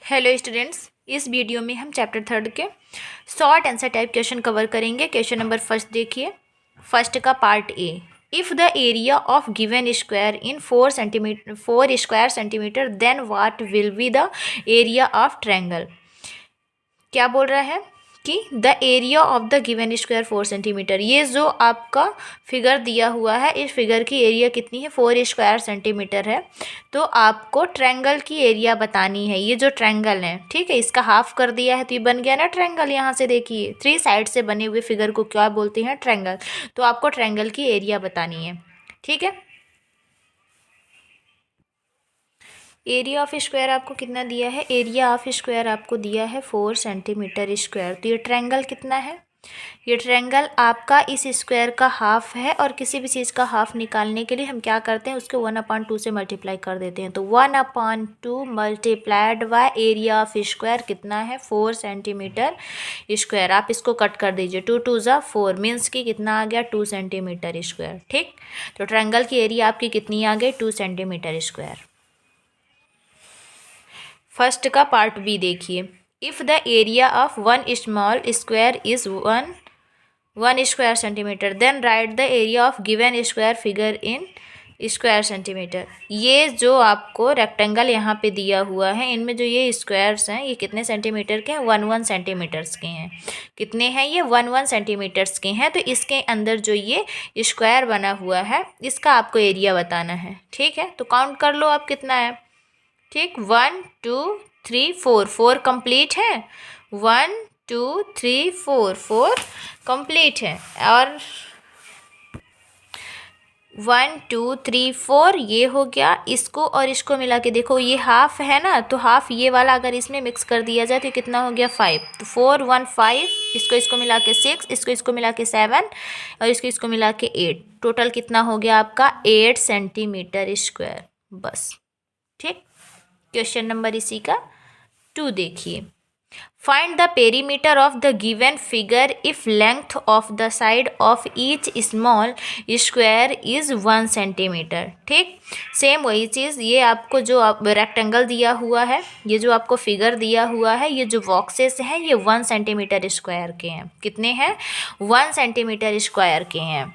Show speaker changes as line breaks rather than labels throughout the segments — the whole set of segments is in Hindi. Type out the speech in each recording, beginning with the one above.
हेलो स्टूडेंट्स, इस वीडियो में हम चैप्टर 3 के short answer type question cover करेंगे। क्वेश्चन नंबर फर्स्ट देखिए। फर्स्ट का part A, if the area of given square in 4 square centimetre then what will be the area of triangle. क्या बोल रहा है कि the area of the given square 4 centimetre. ये जो आपका फिगर दिया हुआ है, इस फिगर की एरिया कितनी है? 4 स्क्वायर सेंटीमीटर है। तो आपको ट्रायंगल की एरिया बतानी है। ये जो ट्रायंगल है, ठीक है, इसका हाफ कर दिया है तो ये बन गया ना ट्रायंगल। यहाँ से देखिए 3 साइड से बने हुए फिगर को क्या बोलते हैं? ट्रायंगल। तो आपको ट्रायंगल की एरिया बतानी है, ठीक है। एरिया ऑफ स्क्वायर आपको कितना दिया है? एरिया ऑफ स्क्वायर आपको दिया है 4 सेंटीमीटर स्क्वायर। तो ये ट्रायंगल कितना है? ये ट्रायंगल आपका इस स्क्वायर का हाफ है। और किसी भी चीज़ का हाफ निकालने के लिए हम क्या करते हैं? उसको 1/2 से मल्टीप्लाई कर देते हैं। तो 1/2 multiplied by area of square कितना है? 4 सेंटीमीटर स्क्वायर। आप इसको कट कर दीजिए, 2 2 ज़ा 4 मीन्स की कितना आ गया? 2 सेंटीमीटर स्क्वायर। ठीक, तो ट्रायंगल की एरिया आपकी कितनी आ गई? 2 सेंटीमीटर स्क्वायर। फर्स्ट का पार्ट बी देखिए। If the area of one small square is one square centimetre then write the area of given square figure in square centimetre. ये जो आपको रेक्टेंगल यहाँ पे दिया हुआ है, इनमें जो ये स्क्वायर्स हैं, ये कितने सेंटीमीटर के हैं? 1 सेंटीमीटर्स के हैं। कितने हैं ये? 1 सेंटीमीटर्स के हैं। तो इसके अंदर जो ये स्क्वायर बना हुआ है, इसका आपको एरिया बताना है, ठीक है। तो काउंट कर लो आप कितना है। ठीक, 1 2 3 4 4 कंप्लीट है। 1 2 3 4 4 कंप्लीट है। और 1 2 3 4 ये हो गया। इसको और इसको मिला के देखो, ये हाफ है ना, तो हाफ ये वाला अगर इसमें मिक्स कर दिया जाए तो कितना हो गया? 5। तो 4 1 5, इसको मिला के 6, इसको मिला के 7 और इसको मिला के 8। टोटल कितना हो गया आपका? 8 सेंटीमीटर स्क्वायर। बस, ठीक। क्वेश्चन नंबर इसी का 2 देखिए। Find the perimeter of the given figure if length of the side of each small square is 1 centimetre. ठीक, सेम वही चीज़। ये आपको जो रेक्टेंगल दिया हुआ है, ये जो आपको फिगर दिया हुआ है, ये जो बॉक्सेस हैं, ये 1 सेंटीमीटर स्क्वायर के हैं। कितने हैं? 1 सेंटीमीटर स्क्वायर के हैं।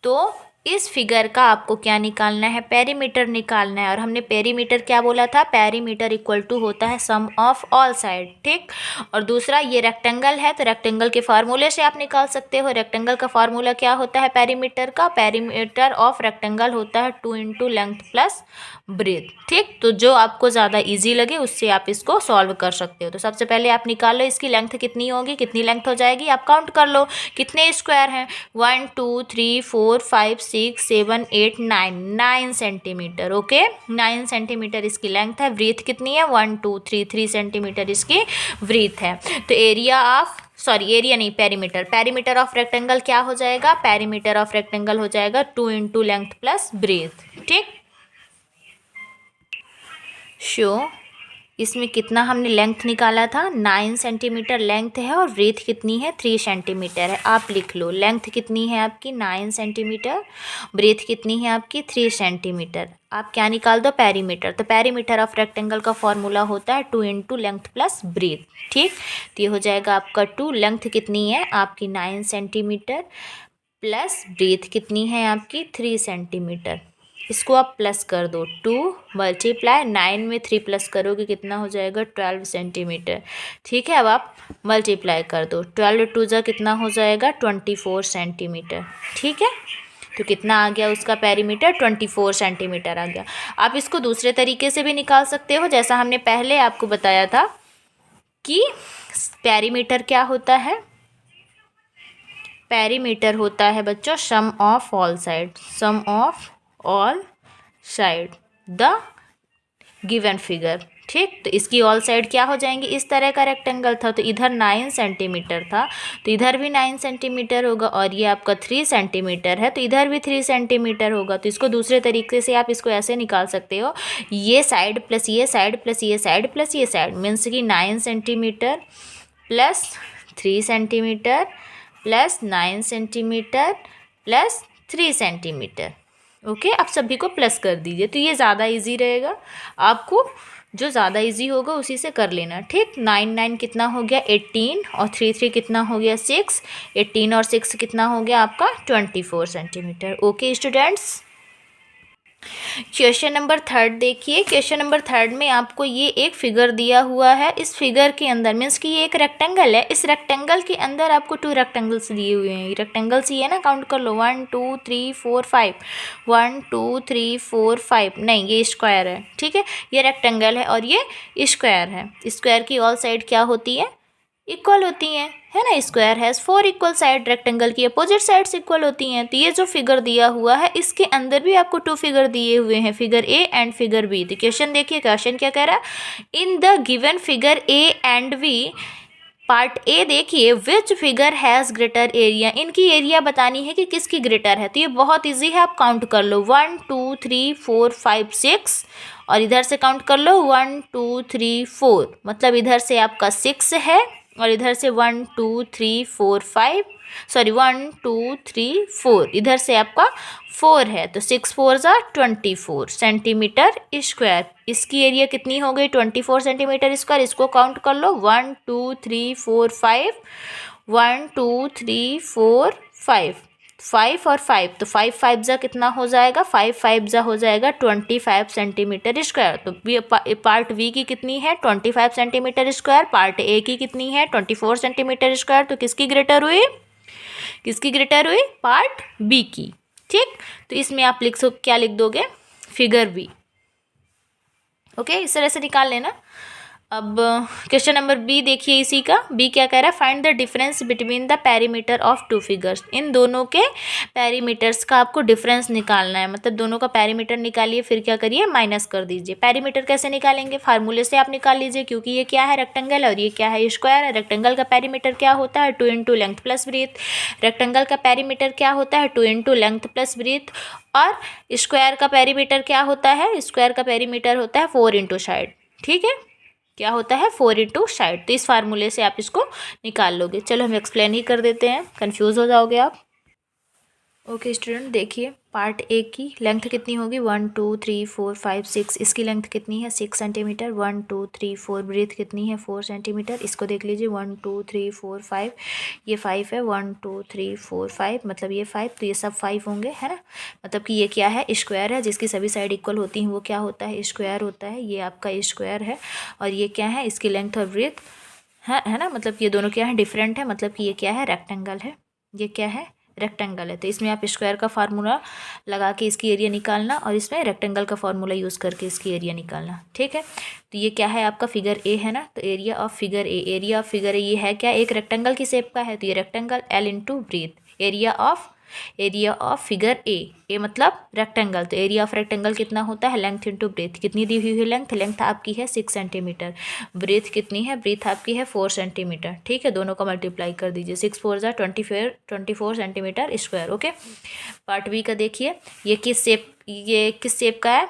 तो इस फिगर का आपको क्या निकालना है? पेरीमीटर निकालना है। और हमने पेरीमीटर क्या बोला था? पेरीमीटर इक्वल टू होता है सम ऑफ ऑल साइड। ठीक, और दूसरा ये रेक्टेंगल है, तो रेक्टेंगल के फार्मूले से आप निकाल सकते हो। रेक्टेंगल का फार्मूला क्या होता है? पेरीमीटर का पेरीमीटर ऑफ रेक्टेंगल होता है 2 × लेंथ प्लस ब्रेथ। ठीक, तो जो आपको ज़्यादा ईजी लगे उससे आप इसको सॉल्व कर सकते हो। तो सबसे पहले आप निकाल लो इसकी लेंथ कितनी होगी। कितनी लेंथ हो जाएगी? आप काउंट कर लो कितने स्क्वायर हैं। 1 2 3 4 5 6 7 8 9 सेंटीमीटर। ओके, 9 सेंटीमीटर इसकी लेंथ है। ब्रीथ कितनी है? 1 2 3 सेंटीमीटर इसकी ब्रीथ है। तो एरिया नहीं, पेरीमीटर ऑफ रेक्टेंगल क्या हो जाएगा? पेरीमीटर ऑफ रेक्टेंगल हो जाएगा 2 × लेंथ प्लस ब्रीथ। ठीक, शो इसमें कितना हमने लेंथ निकाला था? 9 सेंटीमीटर लेंथ है और ब्रीथ कितनी है? 3 सेंटीमीटर है। आप लिख लो लेंथ कितनी है आपकी? 9 सेंटीमीटर। ब्रीथ कितनी है आपकी? 3 सेंटीमीटर। आप क्या निकाल दो? पेरीमीटर। तो पेरीमीटर ऑफ रेक्टेंगल का फॉर्मूला होता है 2 × लेंथ प्लस ब्रीथ। ठीक, तो ये हो जाएगा आपका 2। लेंथ कितनी है आपकी? 9 सेंटीमीटर प्लस ब्रीथ कितनी है आपकी? 3 सेंटीमीटर। इसको आप प्लस कर दो। 2 मल्टीप्लाई 9 में 3 प्लस करोगे कितना हो जाएगा? 12 सेंटीमीटर। ठीक है, अब आप मल्टीप्लाई कर दो। 12 2 जा कितना हो जाएगा? 24 सेंटीमीटर। ठीक है, तो कितना आ गया उसका पेरीमीटर? 24 सेंटीमीटर आ गया। आप इसको दूसरे तरीके से भी निकाल सकते हो, जैसा हमने पहले आपको बताया था कि पेरीमीटर क्या होता है? पेरीमीटर होता है बच्चों sum of all side, sum of all side the given figure. ठीक, तो इसकी ऑल साइड क्या हो जाएंगी? इस तरह का रेक्टेंगल था तो इधर 9 सेंटीमीटर था तो इधर भी 9 सेंटीमीटर होगा। और ये आपका 3 सेंटीमीटर है तो इधर भी 3 सेंटीमीटर होगा। तो इसको दूसरे तरीके से आप इसको ऐसे निकाल सकते हो, ये साइड प्लस ये साइड प्लस ये साइड प्लस ये साइड मीन्स कि 9 centimetre plus 3 centimetre plus 9 centimetre plus 3 centimetre. Okay, आप सभी को प्लस कर दीजिए तो ये ज़्यादा इजी रहेगा आपको जो ज़्यादा इजी होगा उसी से कर लेना, ठीक। 9 9 कितना हो गया 18 और 3 3 कितना हो गया 6, 18 और 6 कितना हो गया आपका 24 centimetre. Okay students, question number 3 देखिए। क्वेश्चन नंबर 3 में आपको ये एक फिगर दिया हुआ है। इस फिगर के अंदर मीन्स कि ये एक रेक्टेंगल है, इस रेक्टेंगल के अंदर आपको 2 रेक्टेंगल्स दिए हुए हैं। रेक्टेंगल्स ही है ना, काउंट कर लो 1 2 3 4 5, 1 2 3 4 5, नहीं ये स्क्वायर है, ठीक है। ये रेक्टेंगल है और ये स्क्वायर है। स्क्वायर की ऑल साइड क्या होती है, इक्वल होती हैं, है ना। Square has 4 equal side, rectangle की अपोजिट साइड्स इक्वल होती हैं। तो ये जो फिगर दिया हुआ है इसके अंदर भी आपको 2 फिगर दिए हुए हैं, figure A and figure B. तो क्वेश्चन देखिए, क्वेश्चन क्या कह रहा है, in the given figure A and B, part A देखिए, which figure has greater area, इनकी एरिया बतानी है कि किसकी ग्रेटर है। तो ये बहुत ईजी है, आप काउंट कर लो 1 2 3 4 5 6 और इधर से काउंट कर लो 1 2 3 4, मतलब इधर से आपका 6 है और इधर से 1 2 3 4 5, सॉरी 1 2 3 4, इधर से आपका 4 है। तो 6 4 24 सेंटीमीटर स्क्वायर। इसकी एरिया कितनी हो गई 24 सेंटीमीटर स्क्वायर। इसको काउंट कर लो 1 2 3 4 5, 1 2 3 4 5, 5 और 5, तो 5 5 जा कितना हो जाएगा, 5 5 जा हो जाएगा 25 सेंटीमीटर स्क्वायर। तो पार्ट बी की कितनी है 25 सेंटीमीटर स्क्वायर, पार्ट ए की कितनी है 24 सेंटीमीटर स्क्वायर। तो किसकी ग्रेटर हुई, किसकी ग्रेटर हुई, पार्ट बी की, ठीक। तो इसमें आप क्या लिख दोगे, फिगर बी। ओके, इस तरह से निकाल लेना। अब क्वेश्चन नंबर बी देखिए, इसी का बी क्या कह रहा है, find the difference between the perimeter of 2 figures. इन दोनों के पेरीमीटर्स का आपको डिफरेंस निकालना है, मतलब दोनों का पेरीमीटर निकालिए, फिर क्या करिए माइनस कर दीजिए। पेरीमीटर कैसे निकालेंगे, फार्मूले से आप निकाल लीजिए, क्योंकि ये क्या है रेक्टेंगल और ये क्या है स्क्वायर है। रेक्टेंगल का पेरीमीटर क्या होता है 2 into length plus breadth, rectangle का पेरीमीटर क्या होता है 2 इंटू लेंथ प्लस ब्रीथ, और स्क्वायर का पेरीमीटर क्या होता है, स्क्वायर का पेरीमीटर होता है 4 इंटू साइड, ठीक है। क्या होता है 4 इंटू साइड। तो इस फार्मूले से आप इसको निकाल लोगे। चलो हम एक्सप्लेन ही कर देते हैं, कंफ्यूज हो जाओगे आप। ओके स्टूडेंट, देखिए पार्ट ए की लेंथ कितनी होगी 1 2 3 4 5 6, इसकी लेंथ कितनी है 6 सेंटीमीटर। 1 2 3 4, ब्रीथ कितनी है 4 सेंटीमीटर। इसको देख लीजिए 1 2 3 4 5, ये 5 है, 1 2 3 4 5, मतलब ये 5, तो ये सब 5 होंगे, है ना। मतलब कि ये क्या है स्क्वायर है, जिसकी सभी साइड इक्वल होती हैं वो क्या होता है स्क्वायर होता है। ये आपका स्क्वायर है और ये क्या है, इसकी लेंथ और ब्रीथ है ना, मतलब ये दोनों क्या है डिफरेंट है, मतलब कि ये क्या है रेक्टेंगल है, ये क्या है रेक्टेंगल है। तो इसमें आप स्क्वायर का फार्मूला लगा के इसकी एरिया निकालना और इसमें रेक्टेंगल का फार्मूला यूज़ करके इसकी एरिया निकालना, ठीक है। तो ये क्या है आपका फिगर ए है ना, तो area of figure A, area of figure ए ये है क्या, एक रेक्टेंगल की शेप का है, तो ये rectangle L into breadth, area of figure A मतलब रेक्टेंगल। तो एरिया ऑफ रेक्टेंगल कितना होता है लेंथ इंटू ब्रेथ, कितनी दी हुई है लेंथ आपकी है 6 सेंटीमीटर, ब्रेथ कितनी है, ब्रेथ आपकी है 4 सेंटीमीटर, ठीक है। दोनों का मल्टीप्लाई कर दीजिए, 6 4 24 centimetre square. Okay, part B का देखिए, ये किस शेप का है,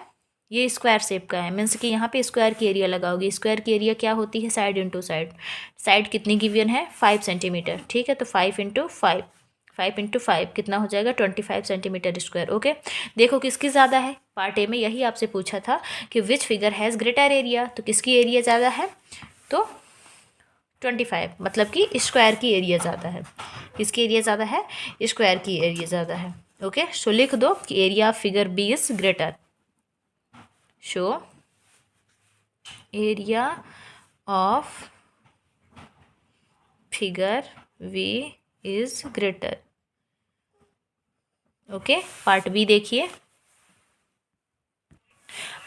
ये स्क्वायर शेप का है, मीन्स कि यहाँ पे स्क्वायर की एरिया लगाओगे। स्क्वायर की एरिया क्या होती है साइड इंटू साइड, साइड कितनी गिवन है 5 सेंटीमीटर, ठीक है। तो 5 इंटू 5 कितना हो जाएगा 25 सेंटीमीटर स्क्वायर। ओके, देखो किसकी ज़्यादा है, पार्ट ए में यही आपसे पूछा था कि विच फिगर हैज़ ग्रेटर एरिया, तो किसकी एरिया ज़्यादा है, तो 25, मतलब कि स्क्वायर की एरिया ज़्यादा है। किसकी एरिया ज़्यादा है, स्क्वायर की एरिया ज़्यादा है। ओके, सो लिख दो कि area of figure B is greater, so area of figure B is greater. Okay, part B देखिए,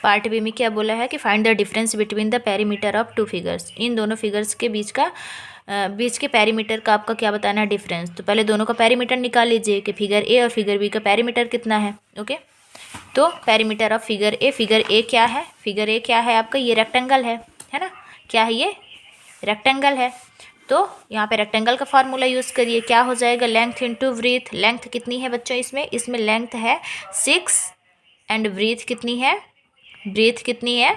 पार्ट बी में क्या बोला है कि find the difference between the perimeter of 2 figures. इन दोनों फिगर्स के बीच के पेरीमीटर का आपका क्या बताना है डिफरेंस। तो पहले दोनों का पेरीमीटर निकाल लीजिए कि फिगर ए और फिगर बी का पेरीमीटर कितना है। ओके, तो पेरीमीटर ऑफ फिगर ए क्या है, फिगर ए क्या है आपका, ये रेक्टेंगल है ना, क्या है ये रेक्टेंगल है। तो यहाँ पे रेक्टेंगल का फार्मूला यूज़ करिए, क्या हो जाएगा लेंथ इंटू ब्रीथ, लेंथ कितनी है बच्चों, इसमें लेंथ है 6 एंड ब्रीथ कितनी है, ब्रीथ कितनी है,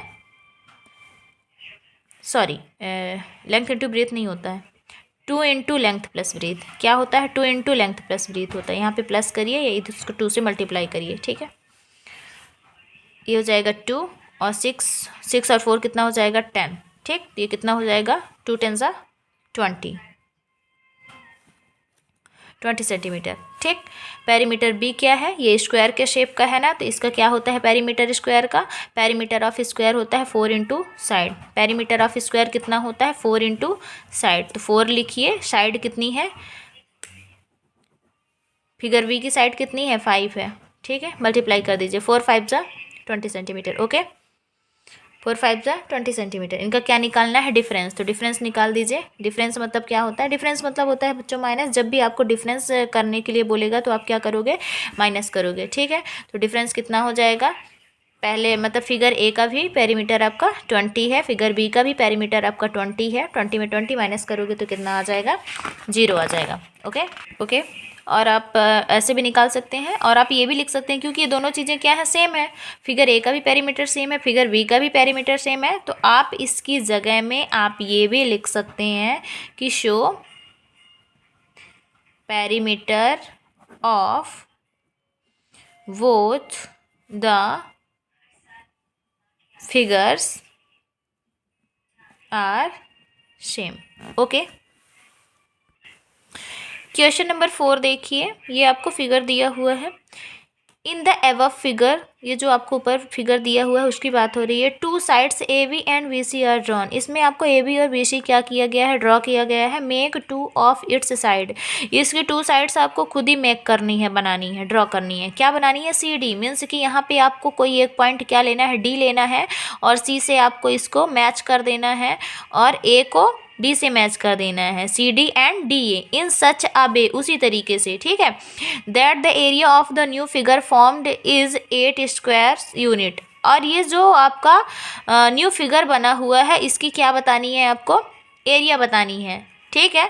सॉरी लेंथ इंटू ब्रीथ नहीं होता है, 2 इंटू लेंथ प्लस ब्रीथ, क्या होता है 2 इंटू लेंथ प्लस ब्रीथ होता है। यहाँ पे प्लस करिए या इसको 2 से मल्टीप्लाई करिए, ठीक है। ये हो जाएगा 2 और 6 और 4 कितना हो जाएगा 10। ठीक, ये कितना हो जाएगा 2 10 सा 20 सेंटीमीटर। ठीक, पेरीमीटर बी क्या है, ये स्क्वायर के शेप का है ना, तो इसका क्या होता है पेरीमीटर स्क्वायर का, पेरीमीटर ऑफ स्क्वायर होता है 4 into side. Perimeter of square कितना होता है 4 इंटू साइड, तो 4 लिखिए, साइड कितनी है, फिगर बी की साइड कितनी है 5 है। ठीक है, मल्टीप्लाई कर दीजिए, 4 5 जा 20 सेंटीमीटर। ओके, 4 5 जा 20 सेंटीमीटर। इनका क्या निकालना है डिफरेंस, तो डिफरेंस निकाल दीजिए। डिफरेंस मतलब क्या होता है, डिफरेंस मतलब होता है बच्चों माइनस। जब भी आपको डिफरेंस करने के लिए बोलेगा तो आप क्या करोगे, माइनस करोगे। ठीक है, तो डिफरेंस कितना हो जाएगा, पहले मतलब फिगर ए का भी पेरीमीटर आपका 20 है, फिगर बी का भी पेरीमीटर आपका 20 है, 20 में 20 माइनस करोगे तो कितना आ जाएगा, 0 आ जाएगा। ओके ओके, और आप ऐसे भी निकाल सकते हैं, और आप ये भी लिख सकते हैं, क्योंकि ये दोनों चीज़ें क्या है, सेम है। फिगर ए का भी पेरीमीटर सेम है, फिगर बी का भी पेरीमीटर सेम है, तो आप इसकी जगह में आप ये भी लिख सकते हैं कि show perimeter of both the figures are same. Okay, question number 4 देखिए, ये आपको फिगर दिया हुआ है। इन द एबव फिगर, ये जो आपको ऊपर फिगर दिया हुआ है उसकी बात हो रही है। 2 sides A B and B C are drawn, इसमें आपको ए बी और बी सी क्या किया गया है, ड्रॉ किया गया है। मेक 2 ऑफ इट्स साइड, इसकी 2 साइड्स आपको खुद ही मेक करनी है, बनानी है, ड्रॉ करनी है। क्या बनानी है, सी डी, मीन्स कि यहाँ पे आपको कोई एक पॉइंट क्या लेना है, डी लेना है, और सी से आपको इसको मैच कर देना है, और ए को डी से मैच कर देना है, C D and D A in such a way, उसी तरीके से। ठीक है, that the area of the new figure formed is 8 square unit, और ये जो आपका न्यू फिगर बना हुआ है इसकी क्या बतानी है आपको, एरिया बतानी है। ठीक है,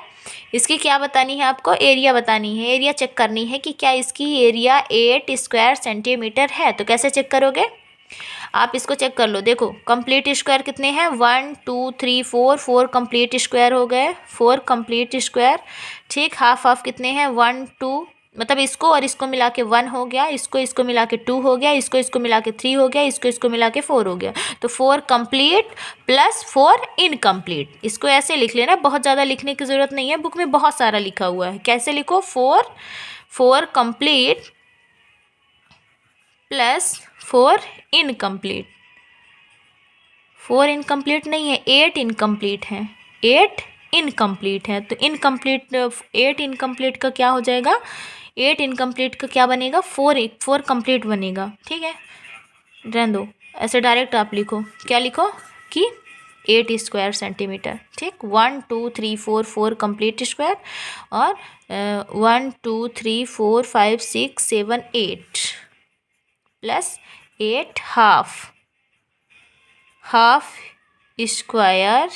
इसकी क्या बतानी है आपको, एरिया बतानी है। एरिया चेक करनी है कि क्या इसकी एरिया 8 स्क्वायर सेंटीमीटर है। तो कैसे चेक करोगे, आप इसको चेक कर लो। देखो कंप्लीट स्क्वायर कितने हैं, 1 2 3 4, 4 कंप्लीट स्क्वायर हो गए, 4 कंप्लीट स्क्वायर। ठीक, हाफ हाफ कितने हैं, 1 2, मतलब इसको और इसको मिला के 1 हो गया, इसको मिला के 2 हो गया, इसको मिला के 3 हो गया, इसको मिला के 4 हो गया। तो 4 कंप्लीट प्लस 4 इनकम्प्लीट, इसको ऐसे लिख लेना, बहुत ज़्यादा लिखने की ज़रूरत नहीं है, बुक में बहुत सारा लिखा हुआ है। कैसे लिखो, 4 कंप्लीट प्लस 4 इनकम्प्लीट। 4 इनकम्प्लीट नहीं है, 8 इनकम्प्लीट है, 8 इनकम्प्लीट है। तो इनकम्प्लीट 8 इनकम्प्लीट का क्या हो जाएगा, 8 इनकम्प्लीट का क्या बनेगा, 4 कंप्लीट बनेगा। ठीक है, रहने दो, ऐसे डायरेक्ट आप लिखो, क्या लिखो कि 8 स्क्वायर सेंटीमीटर। ठीक, 1 2 3 4, 4 कंप्लीट स्क्वायर, और 1 2 3 4 5 6 7 8 प्लस 8 हाफ स्क्वायर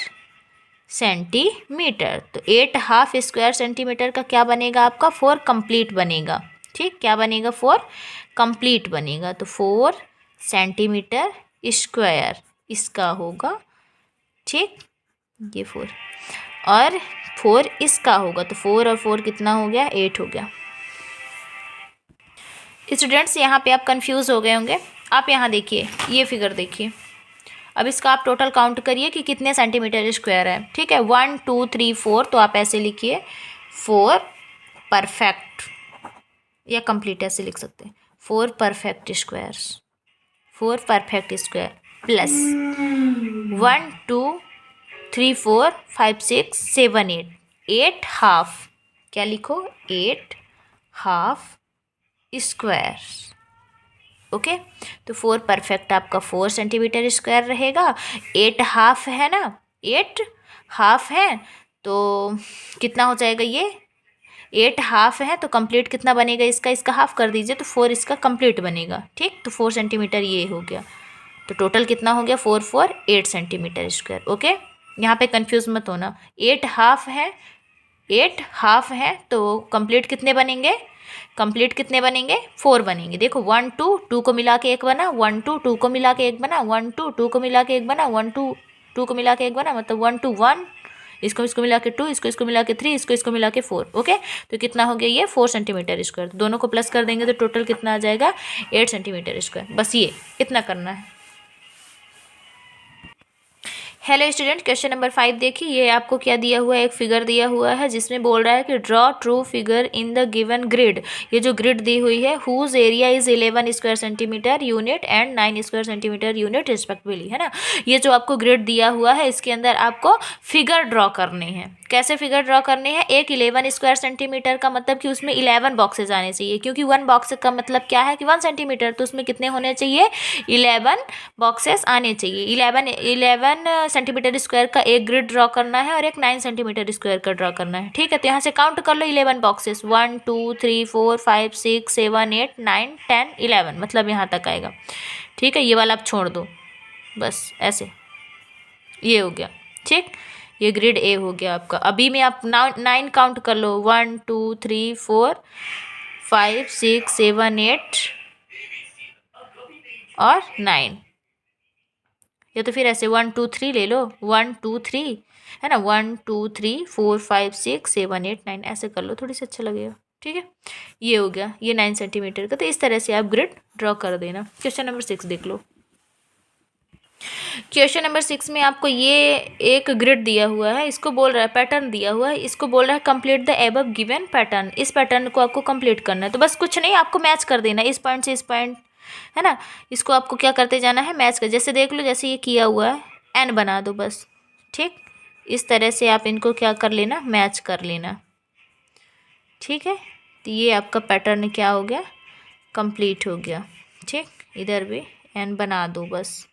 सेंटीमीटर। तो 8 हाफ स्क्वायर सेंटीमीटर का क्या बनेगा आपका, 4 कंप्लीट बनेगा। ठीक, क्या बनेगा, 4 कंप्लीट बनेगा। तो 4 सेंटीमीटर स्क्वायर इसका होगा। ठीक, ये 4 और 4 इसका होगा, तो 4 और 4 कितना हो गया, 8 हो गया। स्टूडेंट्स यहाँ पे आप कंफ्यूज हो गए होंगे। आप यहाँ देखिए, ये फिगर देखिए, अब इसका आप टोटल काउंट करिए कि कितने सेंटीमीटर स्क्वायर है। ठीक है, 1 2 3 4, तो आप ऐसे लिखिए 4 परफेक्ट, या कंप्लीट ऐसे लिख सकते हैं, 4 perfect squares, 4 perfect square plus 1 2 3 4 5 6 7 8, 8 half, क्या लिखो, 8 हाफ स्क्वायर। ओके, तो 4 परफेक्ट आपका 4 सेंटीमीटर स्क्वायर रहेगा, 8 हाफ है ना, 8 हाफ है, तो कितना हो जाएगा, ये 8 हाफ है, तो कंप्लीट कितना बनेगा इसका हाफ कर दीजिए, तो 4 इसका कंप्लीट बनेगा। ठीक, तो 4 सेंटीमीटर ये हो गया, तो टोटल कितना हो गया, 4 4 8 सेंटीमीटर स्क्वायर। ओके, यहाँ पे कंफ्यूज मत होना, 8 हाफ है, 8 हाफ है, तो कंप्लीट कितने बनेंगे, कंप्लीट कितने बनेंगे, 4 बनेंगे। देखो 1 2 2 को मिला के 1 बना, 1 2 2 को मिला के 1 बना, 1 2 2 को मिला के 1 बना, 1 2 2 को मिला के 1 बना, मतलब 1 2 1, इसको मिला के 2, इसको मिला के 3, इसको मिला के 4। ओके, तो कितना हो गया, ये 4 सेंटीमीटर स्क्वायर। दोनों को प्लस कर देंगे तो टोटल कितना आ जाएगा, 8 सेंटीमीटर स्क्वायर। बस ये इतना करना है। हेलो स्टूडेंट, क्वेश्चन नंबर 5 देखिए। ये आपको क्या दिया हुआ है, एक फिगर दिया हुआ है जिसमें बोल रहा है कि draw two figure in the given grid. ये जो ग्रिड दी हुई है, whose area is 11 square centimetre unit and 9 square centimetre unit respectively, है ना। ये जो आपको ग्रिड दिया हुआ है, इसके अंदर आपको फिगर ड्रॉ करने हैं। कैसे फिगर ड्रॉ करने हैं? एक 11 स्क्वायर सेंटीमीटर का मतलब कि उसमें 11 बॉक्सेज आने चाहिए, क्योंकि 1 बॉक्स का मतलब क्या है कि 1 सेंटीमीटर, तो उसमें कितने होने चाहिए? 11 बॉक्सेस आने चाहिए। 11 सेंटीमीटर स्क्वायर का एक ग्रिड ड्रॉ करना है और एक 9 सेंटीमीटर स्क्वायर का ड्रॉ करना है। ठीक है, तो यहाँ से काउंट कर लो 11 बॉक्सेस, 1 2 3 4 5 6 7 8 9 10 11, मतलब यहाँ तक आएगा। ठीक है, ये वाला आप छोड़ दो, बस ऐसे। ये हो गया, ठीक। ये ग्रिड ए हो गया आपका। अभी में आप 9 काउंट कर लो, 1 2 3 4 5 6 7 8 और 9। या तो फिर ऐसे 1 2 3 ले लो, 1 2 3, है ना, 1 2 3 4 5 6 7 8 9, ऐसे कर लो, थोड़ी सी अच्छा लगेगा। ठीक है, ये हो गया, ये 9 सेंटीमीटर का। तो इस तरह से आप ग्रिड ड्रॉ कर देना। क्वेश्चन नंबर 6 देख लो। क्वेश्चन नंबर 6 में आपको ये एक ग्रिड दिया हुआ है, इसको बोल रहा है, पैटर्न दिया हुआ है, इसको बोल रहा है complete the above given pattern. इस पैटर्न को आपको कंप्लीट करना है। तो बस कुछ नहीं, आपको मैच कर देना इस पॉइंट से इस पॉइंट, है ना। इसको आपको क्या करते जाना है, मैच कर। जैसे देख लो, जैसे ये किया हुआ है, एन बना दो बस। ठीक, इस तरह से आप इनको क्या कर लेना, मैच कर लेना। ठीक है, तो ये आपका पैटर्न क्या हो गया, कंप्लीट हो गया। ठीक, इधर भी एन बना दो बस।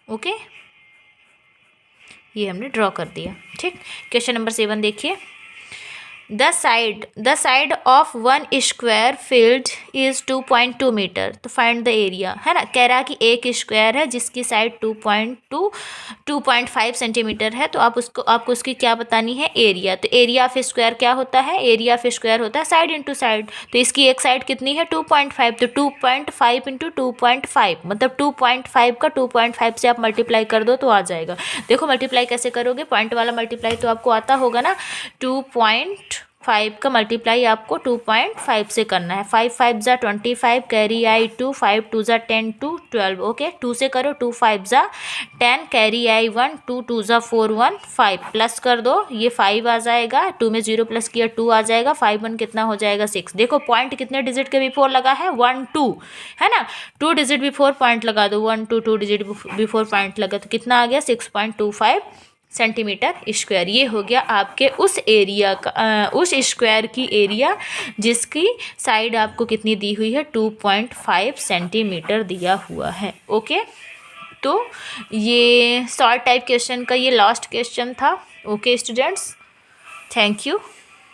ओके, ये हमने ड्रॉ कर दिया। ठीक, क्वेश्चन नंबर 7 देखिए। The side of 1 square field is 2.2 metre. तो फाइंड द एरिया, है ना। कह रहा है कि एक स्क्वायर है जिसकी साइड 2.5 सेंटीमीटर है, तो आपको उसकी क्या बतानी है, एरिया। तो एरिया ऑफ स्क्वायर क्या होता है, एरिया ऑफ स्क्वायर होता है साइड इंटू साइड। तो इसकी एक साइड कितनी है, 2.5, तो 2.5 इंटू 2.5, मतलब 2.5 का 2.5 से आप मल्टीप्लाई कर दो तो आ जाएगा। देखो मल्टीप्लाई कैसे करोगे, पॉइंट वाला मल्टीप्लाई तो आपको आता होगा ना। 2.5 का मल्टीप्लाई आपको 2.5 से करना है। 5 5 जा 25, कैरी आई 2, 5 2 जा 10 2 12। ओके, 2 से करो, 2 5 जा 10, कैरी आई 1, 2 2 जा 4 1 5, प्लस कर दो, ये 5 आ जाएगा, 2 में 0 प्लस किया 2 आ जाएगा, 5 1 कितना हो जाएगा 6। देखो पॉइंट कितने डिजिट के बिफोर लगा है, 1 2, है ना। 2 डिजिट बिफोर पॉइंट लगा दो, 1 2 2 डिजिट बिफोर पॉइंट लगा, तो कितना आ गया, 6.25 सेंटीमीटर स्क्वायर। ये हो गया आपके उस एरिया का, उस स्क्वायर की एरिया जिसकी साइड आपको कितनी दी हुई है, 2.5 सेंटीमीटर दिया हुआ है। ओके, तो ये शॉर्ट टाइप क्वेश्चन का ये लास्ट क्वेश्चन था। Okay students, thank you.